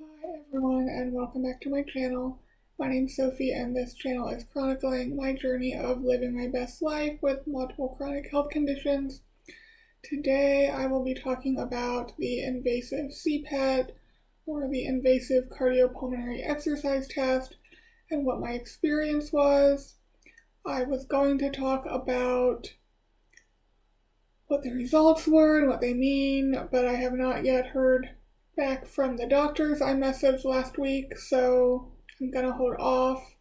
Hi everyone and welcome back to my channel. My name's Sophie and this channel is chronicling my journey of living my best life with multiple chronic health conditions. Today I will be talking about the invasive CPET or the invasive cardiopulmonary exercise test and what my experience was. I was going to talk about what the results were and what they mean, but I have not yet heard back from the doctors I messaged last week, so I'm gonna hold off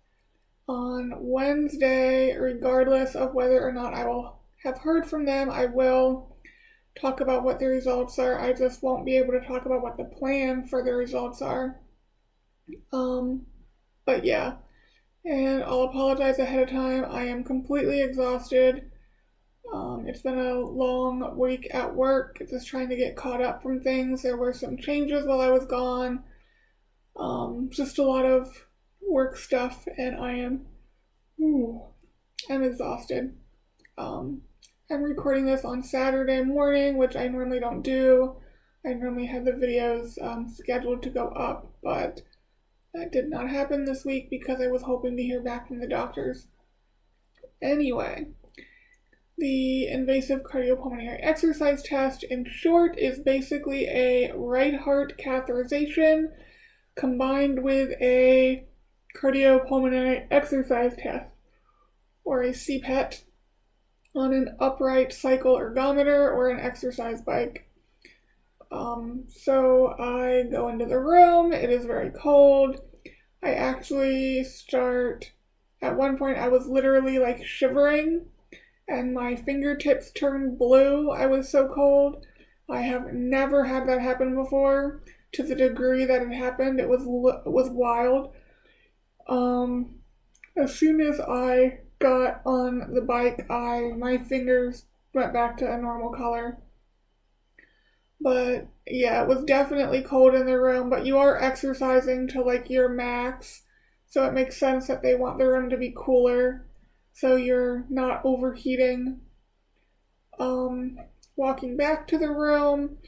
on Wednesday. Regardless of whether or not I will have heard from them, I will talk about what the results are. I just won't be able to talk about what the plan for the results are. But yeah, and I'll apologize ahead of time. I am completely exhausted. It's been a long week at work, just trying to get caught up from things. There were some changes while I was gone. Just a lot of work stuff, and I'm exhausted. I'm recording this on Saturday morning, which I normally don't do. I normally have the videos scheduled to go up, but that did not happen this week because I was hoping to hear back from the doctors. Anyway, the invasive cardiopulmonary exercise test, in short, is basically a right heart catheterization combined with a cardiopulmonary exercise test, or a CPET, on an upright cycle ergometer or an exercise bike. So I go into the room. It is very cold. I actually start, at one point I was literally like shivering and my fingertips turned blue. I was so cold. I have never had that happen before. To the degree that it happened, it was wild. As soon as I got on the bike, my fingers went back to a normal color. But yeah, it was definitely cold in the room, but you are exercising to like your max, so it makes sense that they want the room to be cooler so you're not overheating. Walking back to the room,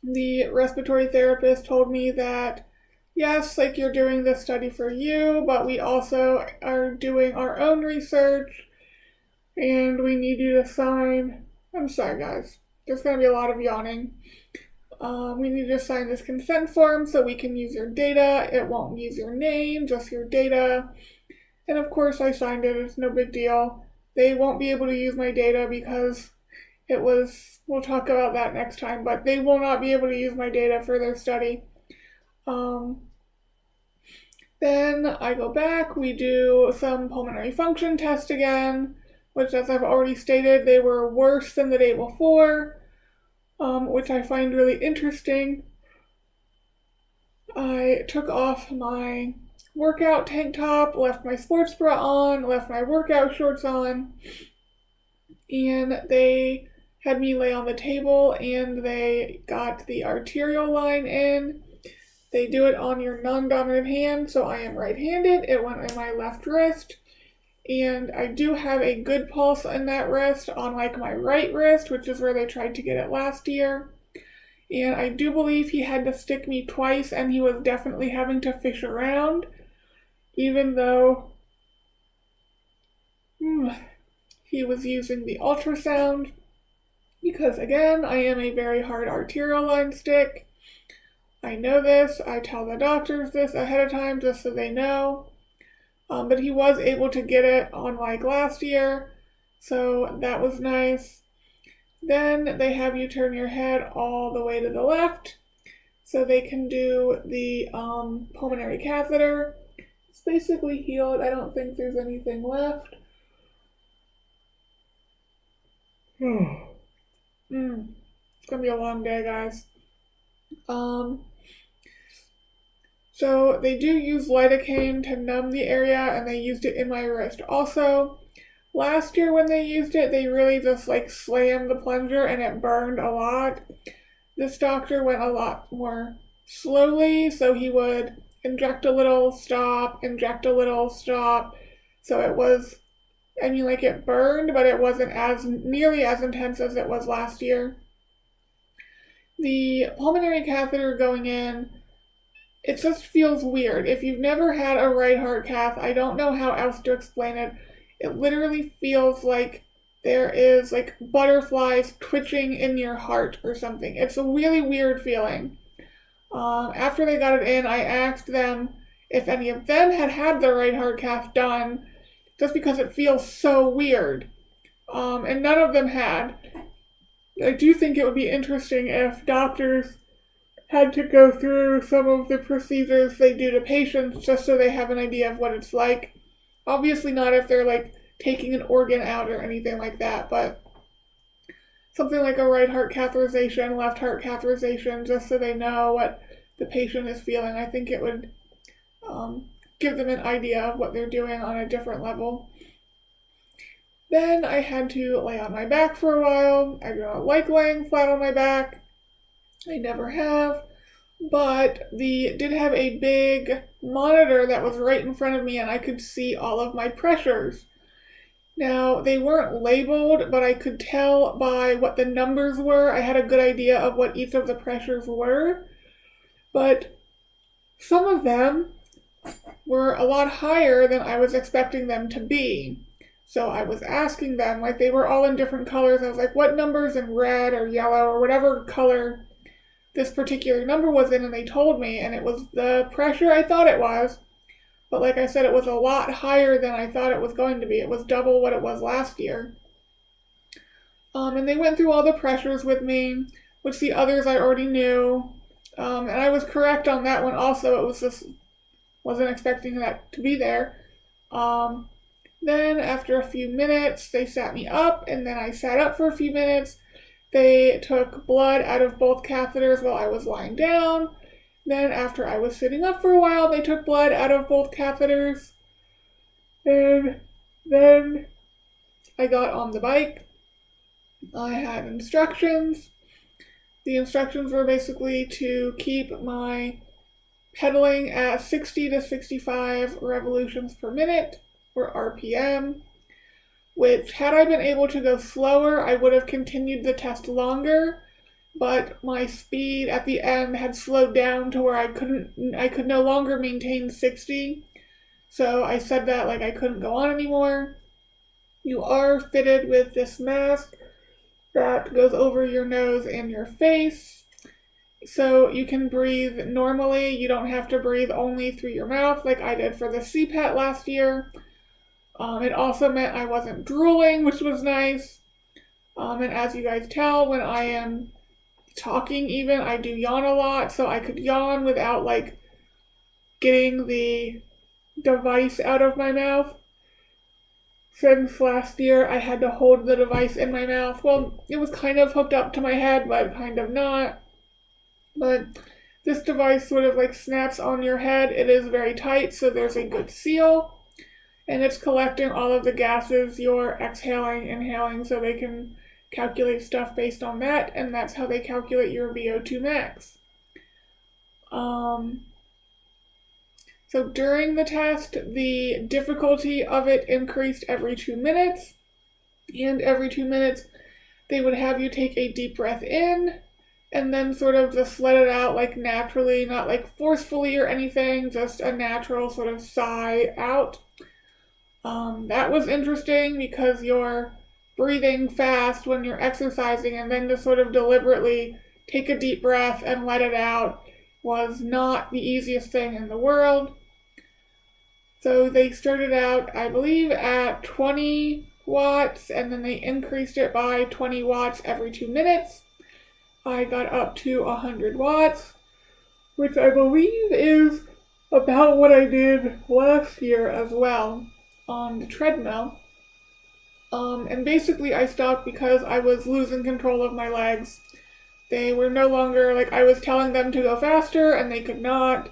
the respiratory therapist told me that yes, like you're doing this study for you, but we also are doing our own research and we need you to sign. I'm sorry guys, there's going to be a lot of yawning. We need you to sign this consent form so we can use your data. It won't use your name, just your data. And of course I signed it, it's no big deal. They won't be able to use my data because we'll talk about that next time, but they will not be able to use my data for their study. Then I go back, we do some pulmonary function tests again, which as I've already stated, they were worse than the day before, which I find really interesting. I took off my workout tank top, left my sports bra on, left my workout shorts on, and they had me lay on the table and they got the arterial line in. They do it on your non-dominant hand, so I am right-handed. It went in my left wrist, and I do have a good pulse in that wrist on like my right wrist, which is where they tried to get it last year. And I do believe he had to stick me twice, and he was definitely having to fish around, even though he was using the ultrasound, because again, I am a very hard arterial line stick. I know this. I tell the doctors this ahead of time just so they know. But he was able to get it on like last year, so that was nice. Then they have you turn your head all the way to the left so they can do the pulmonary catheter. It's basically healed. I don't think there's anything left. It's gonna be a long day, guys. So they do use lidocaine to numb the area, and they used it in my wrist also. Last year when they used it, they really just like slammed the plunger and it burned a lot. This doctor went a lot more slowly, so he would inject a little, stop, inject a little, stop. So it was, like it burned, but it wasn't as nearly as intense as it was last year. The pulmonary catheter going in it just feels weird. If you've never had a right heart cath, I don't know how else to explain it. It literally feels like there is like butterflies twitching in your heart or something. It's a really weird feeling. After they got it in, I asked them if any of them had had their right heart cath done, just because it feels so weird. And none of them had. I do think it would be interesting if doctors had to go through some of the procedures they do to patients just so they have an idea of what it's like. Obviously not if they're like taking an organ out or anything like that, but something like a right heart catheterization, left heart catheterization, just so they know what the patient is feeling. I think it would give them an idea of what they're doing on a different level. Then I had to lay on my back for a while. I do not like laying flat on my back. I never have, but they did have a big monitor that was right in front of me and I could see all of my pressures. Now, they weren't labeled, but I could tell by what the numbers were. I had a good idea of what each of the pressures were, but some of them were a lot higher than I was expecting them to be. So I was asking them, like they were all in different colors. I was like, what number's in red or yellow or whatever color this particular number was in, and they told me, and it was the pressure I thought it was. But like I said, it was a lot higher than I thought it was going to be. It was double what it was last year. And they went through all the pressures with me, which the others I already knew. And I was correct on that one also. It was just, wasn't expecting that to be there. Then after a few minutes, they sat me up, and then I sat up for a few minutes. They took blood out of both catheters while I was lying down. Then after I was sitting up for a while, they took blood out of both catheters. And then I got on the bike. I had instructions. The instructions were basically to keep my pedaling at 60 to 65 revolutions per minute, or RPM, which had I been able to go slower, I would have continued the test longer, but my speed at the end had slowed down to where I could no longer maintain 60. So I said that like I couldn't go on anymore. You are fitted with this mask that goes over your nose and your face, so you can breathe normally. You don't have to breathe only through your mouth like I did for the CPET last year. It also meant I wasn't drooling, which was nice. And as you guys tell, when I am talking even, I do yawn a lot, so I could yawn without like getting the device out of my mouth. Since last year, I had to hold the device in my mouth. Well, it was kind of hooked up to my head, but kind of not. But this device sort of like snaps on your head. It is very tight, so there's a good seal. And it's collecting all of the gases you're exhaling, inhaling, so they can calculate stuff based on that, and that's how they calculate your VO2 max. So during the test, the difficulty of it increased every 2 minutes, and every 2 minutes they would have you take a deep breath in, and then sort of just let it out like naturally, not like forcefully or anything, just a natural sort of sigh out. That was interesting because you're breathing fast when you're exercising, and then to sort of deliberately take a deep breath and let it out was not the easiest thing in the world. So they started out, I believe, at 20 watts, and then they increased it by 20 watts every 2 minutes. I got up to 100 watts, which I believe is about what I did last year as well on the treadmill. And basically I stopped because I was losing control of my legs. They were no longer, like I was telling them to go faster and they could not.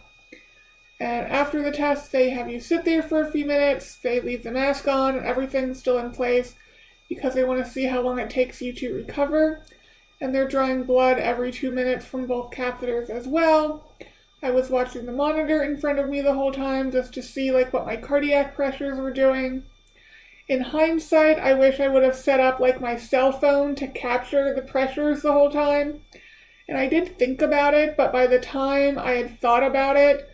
And after the test, they have you sit there for a few minutes, they leave the mask on and everything's still in place because they want to see how long it takes you to recover. And they're drawing blood every 2 minutes from both catheters as well. I was watching the monitor in front of me the whole time just to see like what my cardiac pressures were doing. In hindsight, I wish I would have set up like my cell phone to capture the pressures the whole time And I did think about it, but by the time I had thought about it,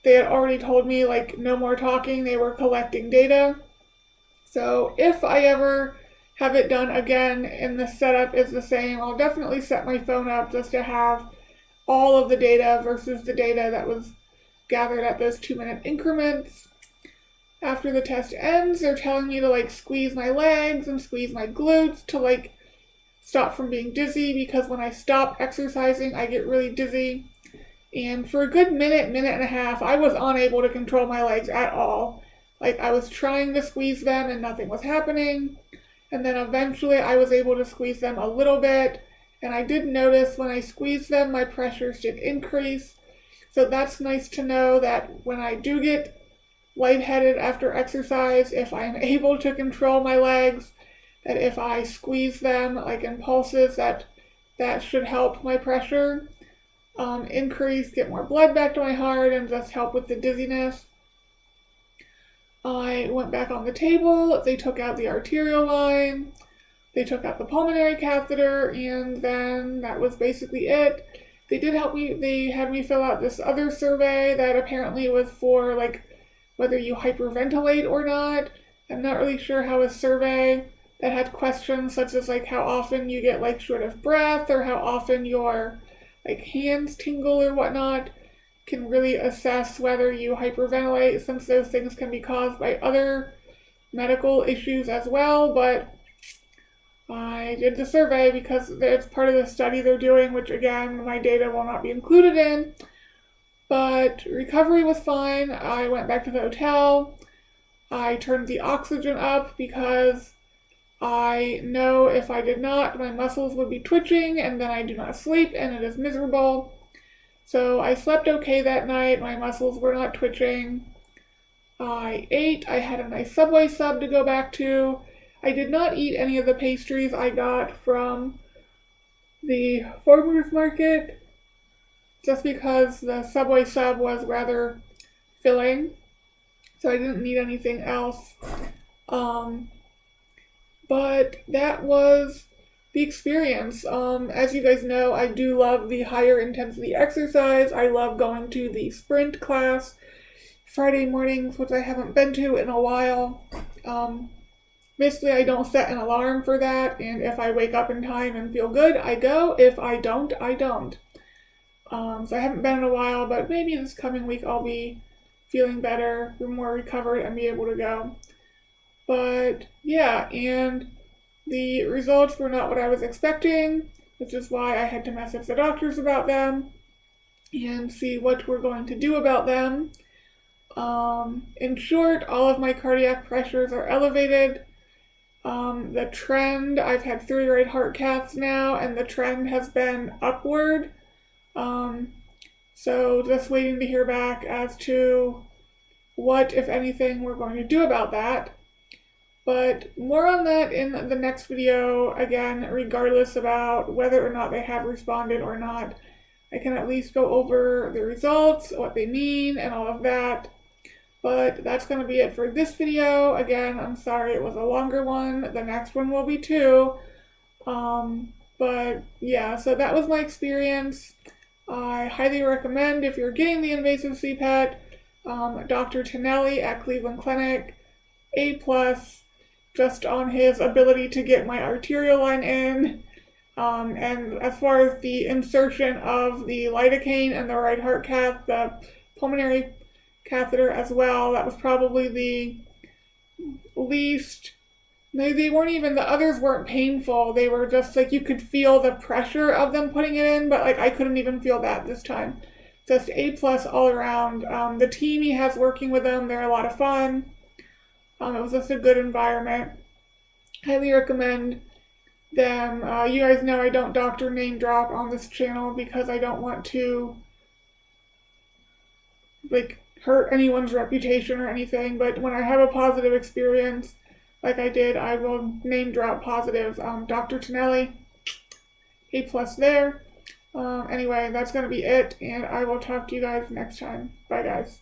they had already told me, like, no more talking. They were collecting data. So if I ever have it done again and the setup is the same, I'll definitely set my phone up just to have all of the data versus the data that was gathered at those 2-minute increments. After the test ends, they're telling me to, like, squeeze my legs and squeeze my glutes to, like, stop from being dizzy, because when I stop exercising, I get really dizzy. And for a good minute and a half, I was unable to control my legs at all. Like, I was trying to squeeze them and nothing was happening. And then eventually I was able to squeeze them a little bit. And I did notice when I squeezed them, my pressures did increase. So that's nice to know that when I do get lightheaded after exercise, if I'm able to control my legs, that if I squeeze them like in pulses, that should help my pressure increase, get more blood back to my heart, and just help with the dizziness. I went back on the table, they took out the arterial line, they took out the pulmonary catheter, and then that was basically it. They did help me, they had me fill out this other survey that apparently was for, like, whether you hyperventilate or not. I'm not really sure how a survey that had questions such as, like, how often you get, like, short of breath, or how often your, like, hands tingle or whatnot, can really assess whether you hyperventilate, since those things can be caused by other medical issues as well. But I did the survey because it's part of the study they're doing, which again, my data will not be included in. But recovery was fine. I went back to the hotel. I turned the oxygen up because I know if I did not, my muscles would be twitching, and then I do not sleep, and it is miserable. So I slept okay that night. My muscles were not twitching. I ate. I had a nice Subway sub to go back to. I did not eat any of the pastries I got from the farmer's market, just because the Subway sub was rather filling, so I didn't need anything else. But that was the experience. As you guys know, I do love the higher intensity exercise. I love going to the sprint class Friday mornings, which I haven't been to in a while. Basically, I don't set an alarm for that, and if I wake up in time and feel good, I go. If I don't, I don't. So I haven't been in a while, but maybe this coming week I'll be feeling better, more recovered, and be able to go. But yeah, and the results were not what I was expecting, which is why I had to message the doctors about them and see what we're going to do about them. In short, all of my cardiac pressures are elevated. The trend, I've had 3 right heart caths now, and the trend has been upward. So just waiting to hear back as to what, if anything, we're going to do about that. But more on that in the next video, again, regardless about whether or not they have responded or not. I can at least go over the results, what they mean, and all of that. But that's going to be it for this video. Again, I'm sorry it was a longer one. The next one will be too. But yeah, so that was my experience. I highly recommend, if you're getting the invasive CPET, Dr. Tonelli at Cleveland Clinic, A+, just on his ability to get my arterial line in. And as far as the insertion of the lidocaine and the right heart cath, the pulmonary catheter as well, that was probably the least, they weren't even, the others weren't painful, they were just like, you could feel the pressure of them putting it in, but like I couldn't even feel that this time. Just A+ all around. The team he has working with them, they're a lot of fun. It was just a good environment. Highly recommend them. You guys know I don't doctor name drop on this channel because I don't want to like hurt anyone's reputation or anything, but when I have a positive experience like I did, I will name drop positive. Dr. Tonelli, A+ there. Anyway, that's going to be it, and I will talk to you guys next time. Bye, guys.